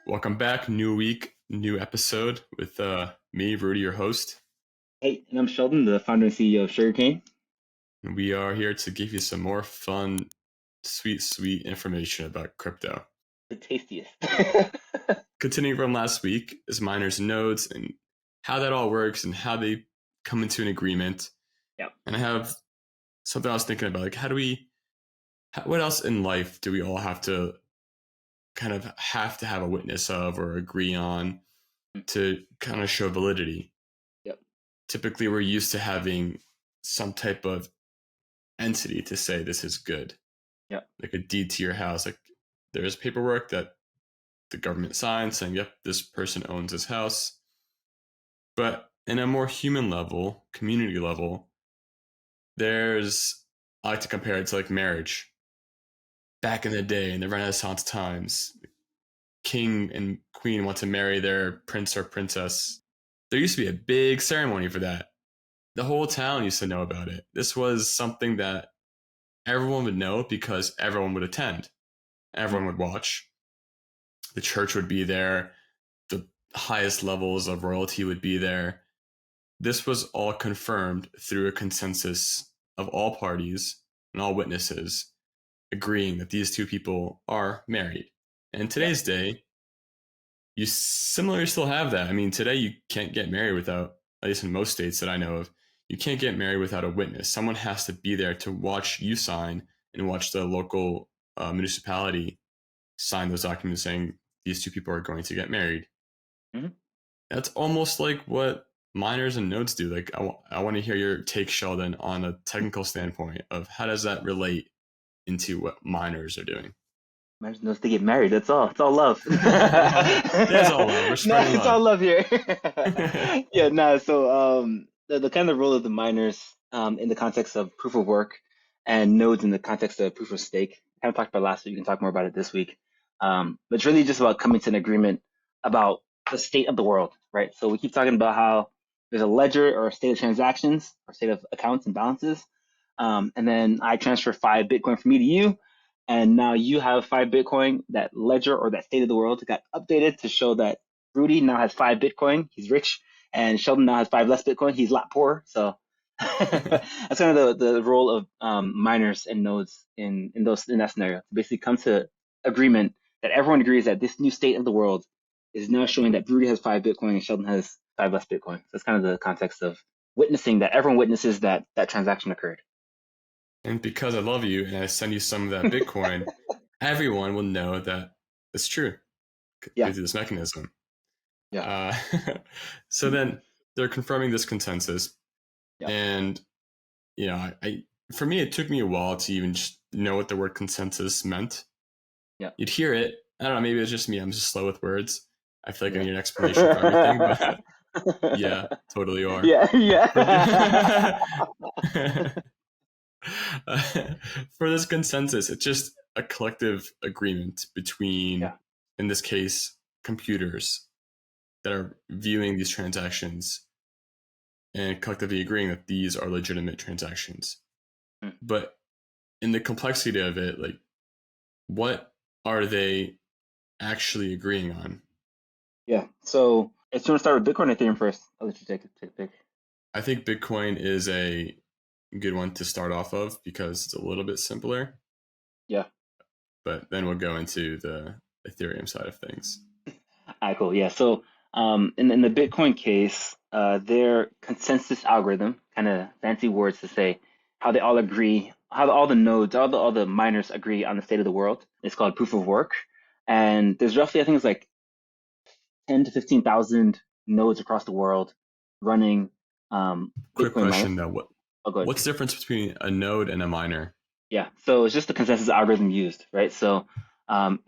Welcome back. New week, new episode with me, Rudy, your host. Hey, and I'm Sheldon, the founder and CEO of Sugarcane. And we are here to give you some more fun, sweet information about crypto. The tastiest. Continuing from last week is miners and nodes and how that all works and how they come into an agreement. Yeah. And I have something I was thinking about, like what else in life do we all have to have a witness of or agree on to kind of show validity? Yep. Typically, we're used to having some type of entity to say this is good. Yep. Like a deed to your house. Like there's paperwork that the government signs saying, yep, this person owns this house. But in a more human level, community level, I like to compare it to like marriage. Back in the day, in the Renaissance times, king and queen want to marry their prince or princess. There used to be a big ceremony for that. The whole town used to know about it. This was something that everyone would know because everyone would attend. Everyone would watch. The church would be there. The highest levels of royalty would be there. This was all confirmed through a consensus of all parties and all witnesses agreeing that these two people are married. And in today's day, you similarly still have that. I mean, today you can't get married without, at least in most states that I know of, you can't get married without a witness. Someone has to be there to watch you sign and watch the local municipality sign those documents saying these two people are going to get married. Mm-hmm. That's almost like what miners and nodes do. Like I want to hear your take, Sheldon, on a technical standpoint of how does that relate into what miners are doing. Miners knows to get married. That's all. It's all love. It's all love. We're spreading it's love. all love here. Yeah, no. So the kind of role of the miners in the context of proof of work and nodes in the context of proof of stake. Kind of talked about last week. You can talk more about it this week. But it's really just about coming to an agreement about the state of the world, right? So we keep talking about how there's a ledger or a state of transactions or state of accounts and balances. And then I transfer 5 Bitcoin from me to you. And now you have 5 Bitcoin. That ledger or that state of the world got updated to show that Rudy now has 5 Bitcoin. He's rich. And Sheldon now has 5 less Bitcoin. He's a lot poorer. So that's kind of the role of miners and nodes in that scenario. To basically come to agreement that everyone agrees that this new state of the world is now showing that Rudy has 5 Bitcoin and Sheldon has 5 less Bitcoin. So that's kind of the context of witnessing that everyone witnesses that transaction occurred. And because I love you and I send you some of that Bitcoin, everyone will know that it's true. Yeah. Through this mechanism. Yeah. So then they're confirming this consensus. Yeah. And, you know, for me, it took me a while to even just know what the word consensus meant. Yeah. You'd hear it. I don't know. Maybe it's just me. I'm just slow with words. I feel like I need an explanation for everything. But yeah, totally are. Yeah. For this consensus, it's just a collective agreement between, in this case, computers that are viewing these transactions and collectively agreeing that these are legitimate transactions. But in the complexity of it, like, what are they actually agreeing on? Yeah. So if you want to start with Bitcoin or Ethereum first, I'll let you take a pick. I think Bitcoin is a good one to start off of because it's a little bit simpler. Yeah. But then we'll go into the Ethereum side of things. All right, cool. Yeah. So in the Bitcoin case, their consensus algorithm, kind of fancy words to say how they all agree, how all the nodes, all the miners agree on the state of the world. It's called proof of work. And there's roughly, I think it's like 10 to 15,000 nodes across the world running Quick Bitcoin question miners. though. What's the difference between a node and a miner? Yeah, so it's just the consensus algorithm used, right? So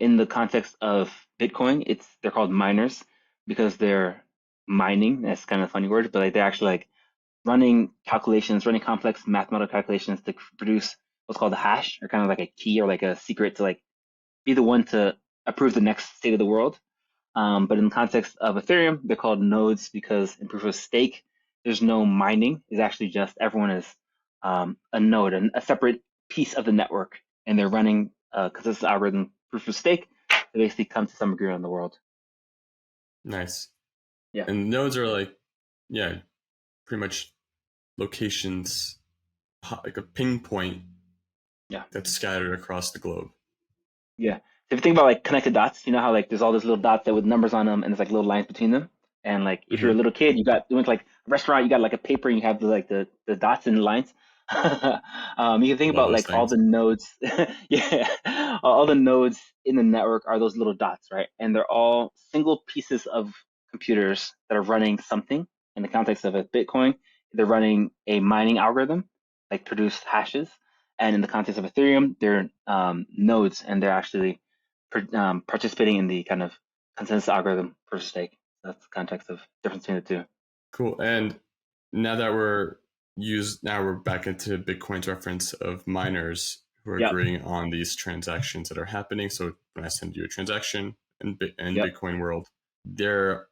in the context of Bitcoin, they're called miners because they're mining. That's kind of a funny word, but like they're actually like running calculations, running complex mathematical calculations to produce what's called a hash, or kind of like a key or like a secret to like be the one to approve the next state of the world. But in the context of Ethereum, they're called nodes because in proof of stake, there's no mining. It's actually just everyone is a node, a separate piece of the network, and they're running consensus algorithm proof of stake to basically come to some agreement on the world. Nice. Yeah, And nodes are like, yeah, pretty much locations, like a ping point yeah. that's scattered across the globe. Yeah. So if you think about like connected dots, you know how like there's all those little dots that with numbers on them and there's like little lines between them. And like if you're a Hmm. little kid, you went to like a restaurant, you got like a paper and you have the dots and the lines. You can think Love about those like all things. the nodes. Yeah. All the nodes in the network are those little dots, right? And they're all single pieces of computers that are running something. In the context of a Bitcoin, they're running a mining algorithm, like produce hashes. And in the context of Ethereum, they're nodes, and they're actually participating in the kind of consensus algorithm proof of stake. That's the context of difference between the two. Cool. And now that now we're back into Bitcoin's reference of miners who are Yep. agreeing on these transactions that are happening. So when I send you a transaction in Yep. Bitcoin world, there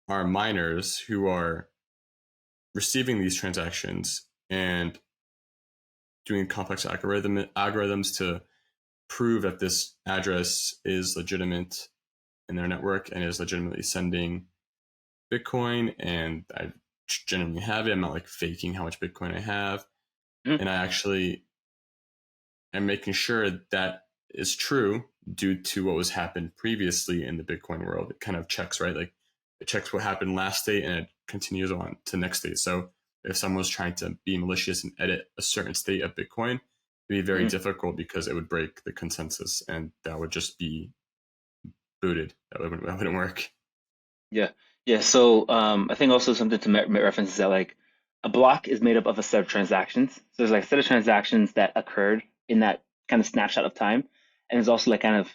are miners who are receiving these transactions and doing complex algorithms to prove that this address is legitimate in their network and is legitimately sending Bitcoin, and I genuinely have it. I'm not like faking how much Bitcoin I have, Mhm. and I actually am making sure that is true due to what was happened previously in the Bitcoin world. It kind of checks, right? Like it checks what happened last state and it continues on to next state. So if someone was trying to be malicious and edit a certain state of Bitcoin, it'd be very Mhm. difficult because it would break the consensus and that would just be booted. That wouldn't work. Yeah. Yeah. So I think also something to reference is that like a block is made up of a set of transactions. So there's like a set of transactions that occurred in that kind of snapshot of time, and there's also like kind of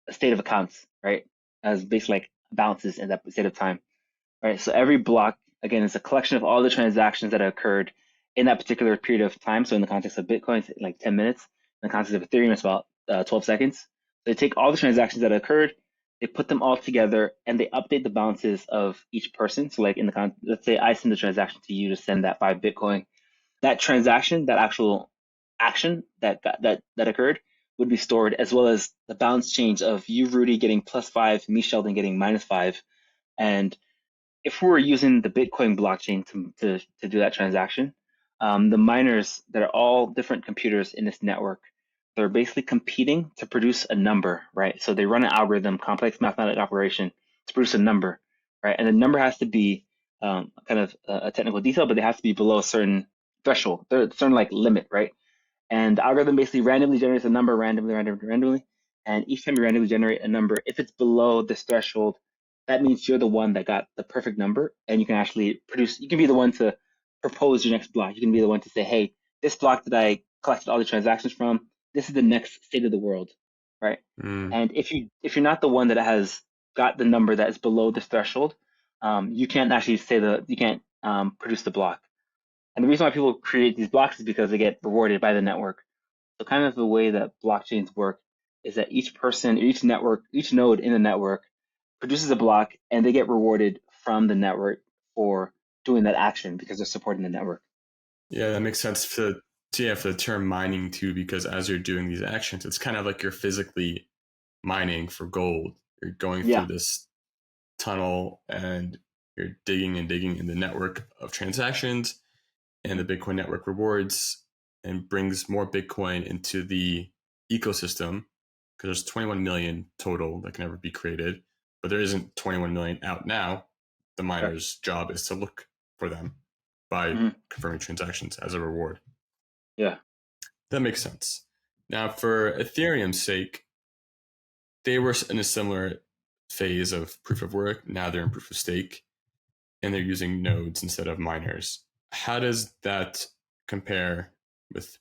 a state of accounts, right? As basically like balances in that state of time. Right? So every block, again, is a collection of all the transactions that occurred in that particular period of time. So in the context of Bitcoin, it's like 10 minutes. In the context of Ethereum, it's about 12 seconds. So they take all the transactions that occurred, they put them all together, and they update the balances of each person. So like let's say I send the transaction to you to send that 5 Bitcoin. That transaction, that actual action that occurred would be stored, as well as the balance change of you, Rudy, getting +5, me, Sheldon, getting -5. And if we were using the Bitcoin blockchain to do that transaction, the miners that are all different computers in this network, they're basically competing to produce a number, right? So they run an algorithm, complex mathematical operation to produce a number, right? And the number has to be kind of a technical detail, but it has to be below a certain threshold, a certain like limit, right? And the algorithm basically randomly generates a number randomly. And each time you randomly generate a number, if it's below this threshold, that means you're the one that got the perfect number. And you can actually produce, you can be the one to propose your next block. You can be the one to say, hey, this block that I collected all the transactions from, this is the next state of the world, right? Mm. And if you're not the one that has got the number that is below this threshold, you can't actually you can't produce the block. And the reason why people create these blocks is because they get rewarded by the network. So kind of the way that blockchains work is that each person, each network, each node in the network produces a block and they get rewarded from the network for doing that action because they're supporting the network. Yeah, that makes sense for the term mining too, because as you're doing these actions, it's kind of like you're physically mining for gold. You're going through Yeah. this tunnel and you're digging and digging in the network of transactions, and the Bitcoin network rewards and brings more Bitcoin into the ecosystem because there's 21 million total that can ever be created, but there isn't 21 million out now. The Correct. miner's job is to look for them by Hmm. confirming transactions as a reward. Yeah. That makes sense. Now, for Ethereum's sake, they were in a similar phase of proof of work. Now they're in proof of stake and they're using nodes instead of miners. How does that compare with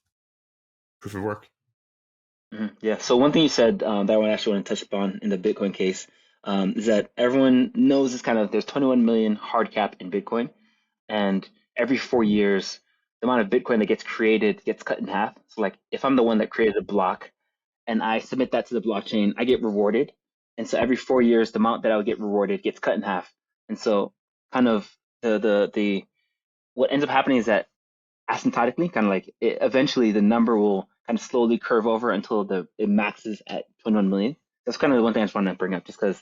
proof of work? Yeah. So one thing you said that I actually want to touch upon in the Bitcoin case is that everyone knows this kind of there's 21 million hard cap in Bitcoin, and every 4 years, the amount of Bitcoin that gets created gets cut in half. So like if I'm the one that created a block and I submit that to the blockchain, I get rewarded. And so every 4 years, the amount that I would get rewarded gets cut in half. And so kind of the what ends up happening is that asymptotically, kind of like eventually the number will kind of slowly curve over until it maxes at 21 million. That's kind of the one thing I just wanted to bring up, just because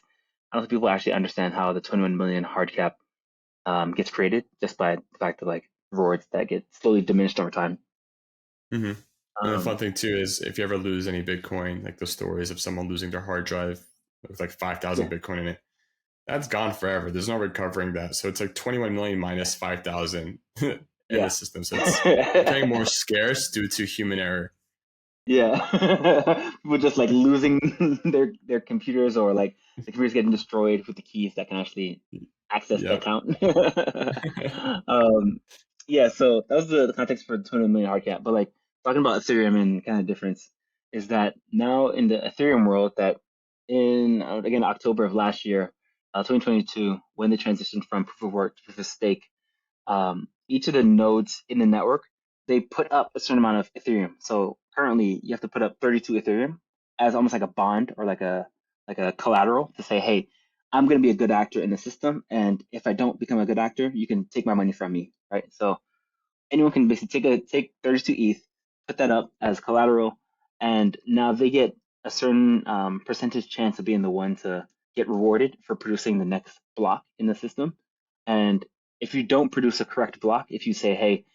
I don't think people actually understand how the 21 million hard cap gets created just by the fact of like rewards that get slowly diminished over time. Mm-hmm. And the fun Um, thing too is if you ever lose any Bitcoin, like the stories of someone losing their hard drive with like 5,000 yeah, Bitcoin in it, that's gone forever. There's no recovering that. So it's like 21 million minus 5,000 in the yeah. system. So it's becoming more scarce due to human error. Yeah, people just like losing their computers, or like the computers getting destroyed with the keys that can actually access the Yep. account. Um, yeah, so that was the context for the 20 million hard cap. But like talking about Ethereum and kind of difference is that now in the Ethereum world, that in again October of last year, 2022, when they transitioned from proof of work to proof of stake, each of the nodes in the network, they put up a certain amount of Ethereum. So currently you have to put up 32 Ethereum as almost like a bond, or like a collateral to say, hey, I'm going to be a good actor in the system, and if I don't become a good actor, you can take my money from me, right? So anyone can basically take 32 ETH, put that up as collateral, and now they get a certain percentage chance of being the one to get rewarded for producing the next block in the system. And if you don't produce a correct block, if you say, hey,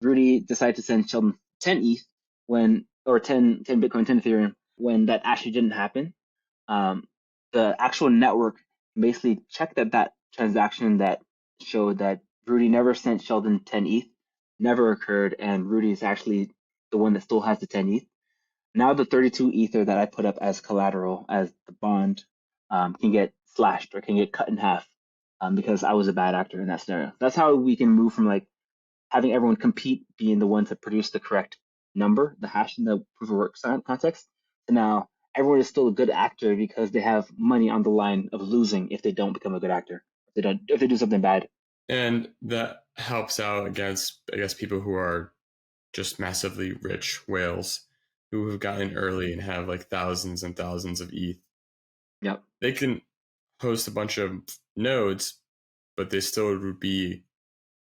Rudy decided to send Sheldon 10 ETH when, or 10 Bitcoin, 10 Ethereum, when that actually didn't happen, um, the actual network basically checked that transaction that showed that Rudy never sent Sheldon 10 ETH never occurred, and Rudy is actually the one that still has the 10 ETH. Now the 32 Ether that I put up as collateral, as the bond, can get slashed or can get cut in half, because I was a bad actor in that scenario. That's how we can move from like having everyone compete, being the one to produce the correct number, the hash in the proof of work context. So now everyone is still a good actor because they have money on the line of losing if they don't become a good actor. If they do something bad. And that helps out against, I guess, people who are just massively rich whales who have gotten early and have like thousands and thousands of ETH. Yep. They can host a bunch of nodes, but they still would be,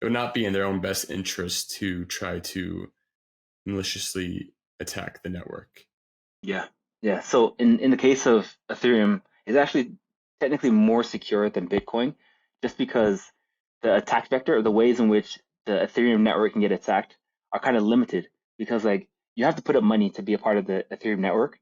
it would not be in their own best interest to try to maliciously attack the network. Yeah. Yeah. So in the case of Ethereum, it's actually technically more secure than Bitcoin, just because the attack vector, or the ways in which the Ethereum network can get attacked, are kind of limited, because like you have to put up money to be a part of the Ethereum network.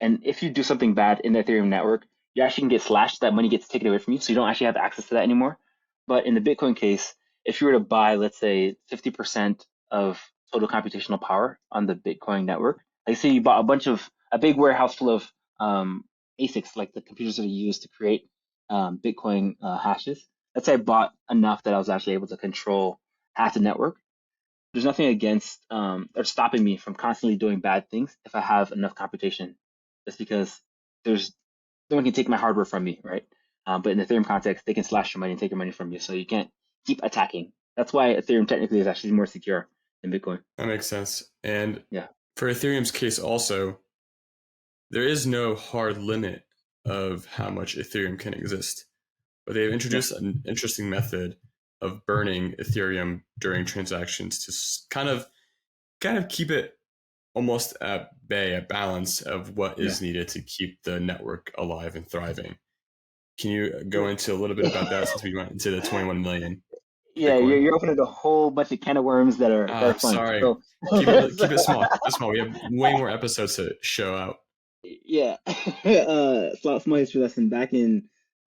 And if you do something bad in the Ethereum network, you actually can get slashed, that money gets taken away from you, so you don't actually have access to that anymore. But in the Bitcoin case, if you were to buy, let's say, 50% of total computational power on the Bitcoin network, like say you bought a big warehouse full of ASICs, like the computers that are used to create Bitcoin hashes. Let's say I bought enough that I was actually able to control half the network. There's nothing against or stopping me from constantly doing bad things if I have enough computation. Just because there's no one can take my hardware from me, right? But in the Ethereum context, they can slash your money and take your money from you, so you can't keep attacking. That's why Ethereum technically is actually more secure than Bitcoin. That makes sense. And Yeah, for Ethereum's case, also, there is no hard limit of how much Ethereum can exist. But they've yeah, introduced an interesting method of burning Ethereum during transactions to kind of keep it almost at bay, a balance of what yeah. is needed to keep the network alive and thriving. Can you go into a little bit about that since Yeah. we went into the 21 million Yeah, Bitcoin? you're opening a whole bunch of can of worms that are fun. Sorry. So, Keep it small. Keep it small. We have way more episodes to show out. yeah, small history lesson. Back in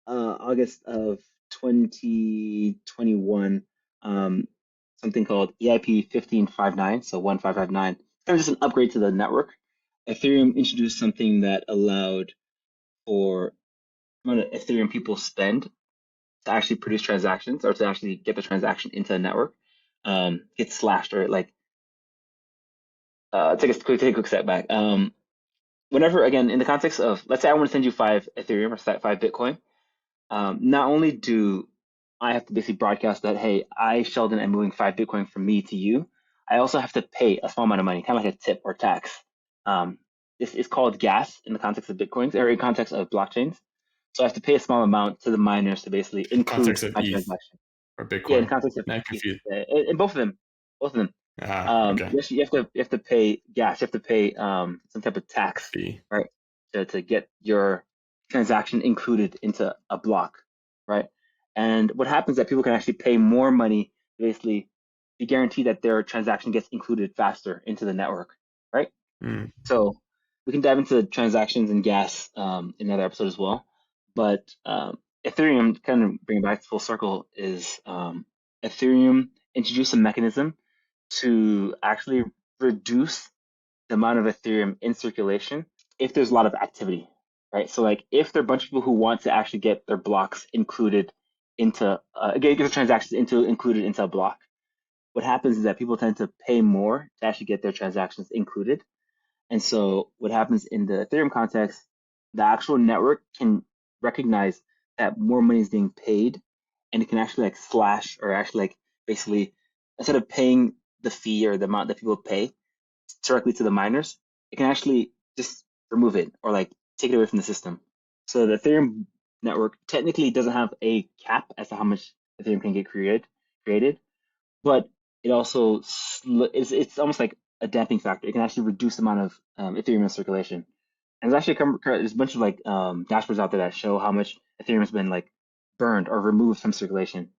August of 2021, um, something called EIP 1559, so 1559, kind of just an upgrade to the network. Ethereum introduced something that allowed for Ethereum people spend to actually produce transactions, or to actually get the transaction into the network, gets slashed, or like take a quick step back. Whenever, again, in the context of, let's say I want to send you 5 Ethereum or 5 Bitcoin, not only do I have to basically broadcast that, hey, I, Sheldon, am moving 5 Bitcoin from me to you, I also have to pay a small amount of money, kind of like a tip or tax. Um, this is called gas in the context of Bitcoins, or in context of blockchains. So I have to pay a small amount to the miners to basically include Context of my ETH transaction. or Yeah, in Bitcoin. context of Not ETH, confused. in both of them, both of them. Okay. You have to pay gas. You have to pay some type of tax, Fee. right, to get your transaction included into a block, right? And what happens is that people can actually pay more money basically to guarantee that their transaction gets included faster into the network, right? Mm. So we can dive into transactions and gas in another episode as well. But Ethereum, kind of bringing back to full circle, is Ethereum introduced a mechanism to actually reduce the amount of Ethereum in circulation if there's a lot of activity, right? So like if there are a bunch of people who want to actually get their blocks included into get the transactions into included into a block, what happens is that people tend to pay more to actually get their transactions included. And so what happens in the Ethereum context, the actual network can recognize that more money is being paid, and it can actually like slash or actually like basically instead of paying the fee or the amount that people pay directly to the miners, it can actually just remove it or like take it away from the system. So the Ethereum network technically doesn't have a cap as to how much Ethereum can get created, but it also it's almost like a damping factor. It can actually reduce the amount of Ethereum in circulation. And there's actually there's a bunch of like dashboards out there that show how much Ethereum has been like burned or removed from circulation.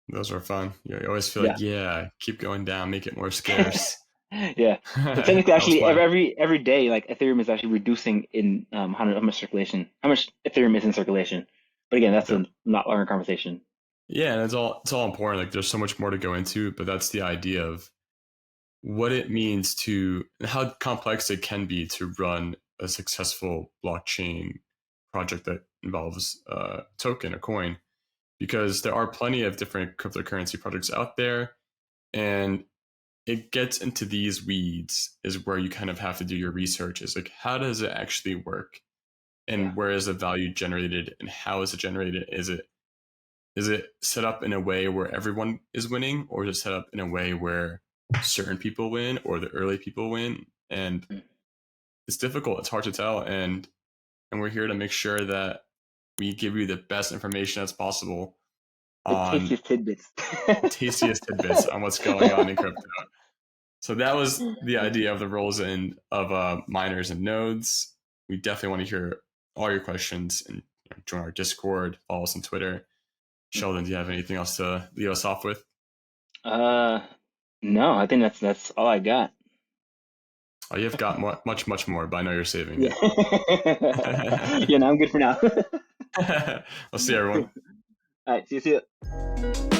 Those are fun. You always feel Yeah. like, yeah, keep going down, make it more scarce. Yeah. So That technically, was actually, fun. every day, like Ethereum is actually reducing in how much circulation, how much Ethereum is in circulation. But again, that's Yep. a not longer conversation. Yeah, and it's all important. Like there's so much more to go into, but that's the idea of what it means to and how complex it can be to run a successful blockchain project that involves a token, a coin, because there are plenty of different cryptocurrency projects out there, and it gets into these weeds is where you kind of have to do your research. Is like how does it actually work, Yeah. and where is the value generated, and how is it generated? Is it set up in a way where everyone is winning, or is it set up in a way where certain people win or the early people win? And Mm. it's difficult. It's hard to tell. And we're here to make sure that we give you the best information as possible The on tastiest tidbits. the tastiest tidbits on what's going on in crypto. So that was the idea of the roles in of miners and nodes. We definitely want to hear all your questions and join our Discord, follow us on Twitter. Sheldon, do you have anything else to lead us off with? uh, no, I think that's all I got. Oh, you've got much, much more, but I know you're saving Yeah. it. Yeah, no, I'm good for now. I'll see everyone. All right, see you.